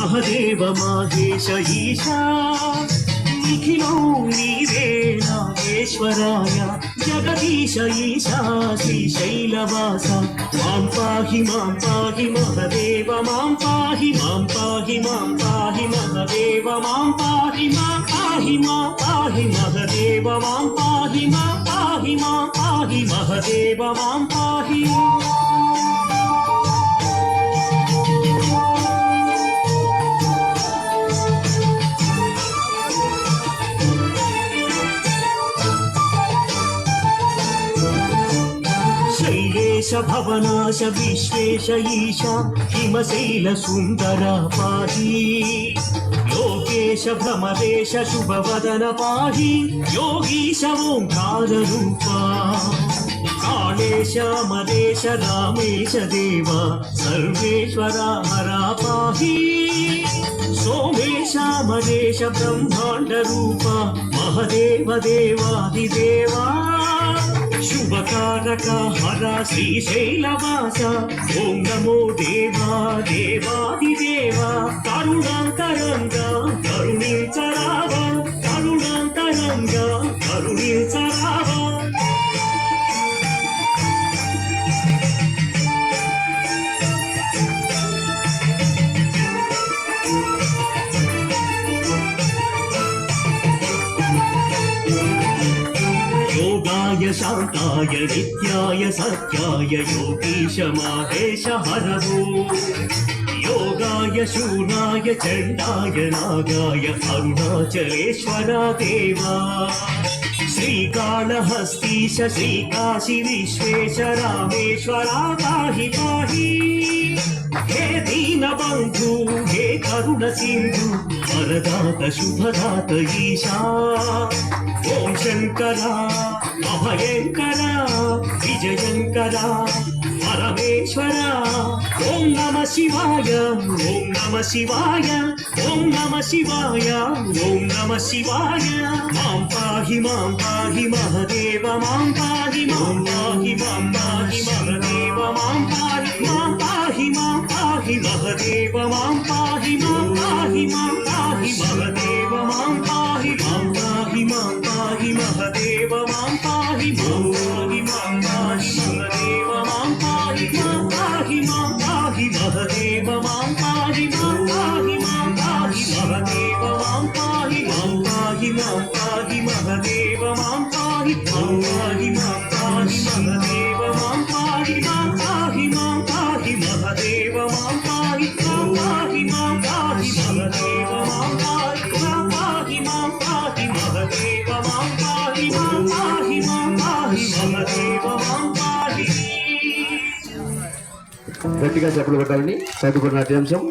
మహదేవ మహేశ ఈశా నిఖిలో నీవే నాగేశ్వరాయ జగదీశ ఈశా శ్రీశైలవాస మాం పాహి మహదేవ మాం పాహి మహదేవ మాం పాహి మహదేవ మాం పాహి మహదేవ మాం పాహి. శైలేశ భవనాశ విశ్వేశ ఈశా హిమశైల సుందర పాహి లోకేశ భ్రమదేశ శుభవదన పాహి యోగీశ ఓంకార రూపా కాళేశ మదేశ రామేశ దేవ సర్వేశ్వర హరా పాహి సోమేశ మదేశ బ్రహ్మాండ రూప మహదేవ దేవాదిదేవా శుభకారక హర శ్రీశైలవాస ఓం నమో దేవా దేవాదిదేవా కరుణాంతరంగా కరుణించరావా కరుణాంతరంగా కరుణించరావా. योगाय शान्ताय नित्याय सत्याय योगीश माहेश हरवो योगाय शूराय चण्डाय नागाय अरुणाचलेश्वरा देवा श्रीकाళहस्तीश श्रीकाशी विश्वेश रामेश्वरा पाहि पाहि हे दीनबन्धु हे करुण सिन्धु वरदात शुभदात ईशा ओम शंकरा अभयंकरा विजयंकरा परमेश्वरा ओम नमः शिवाय ओम नमः शिवाय ओम नमः शिवाय ओम नमः शिवाय मां पाहि महदेव मां पाहि महदेव मां पाहि महदेव मां पाहि महदेव मां पाहि महदेव मां पाहि महदेव मां पाहि महदेव मां पाहि महदेव मां पाहि महदेव मां पाहि महदेव मां पाहि महदेव मां पाहि महदेव मां గట్టిగా చెప్పలు కొట్టాలని చదువుకున్న నాట్యాంశం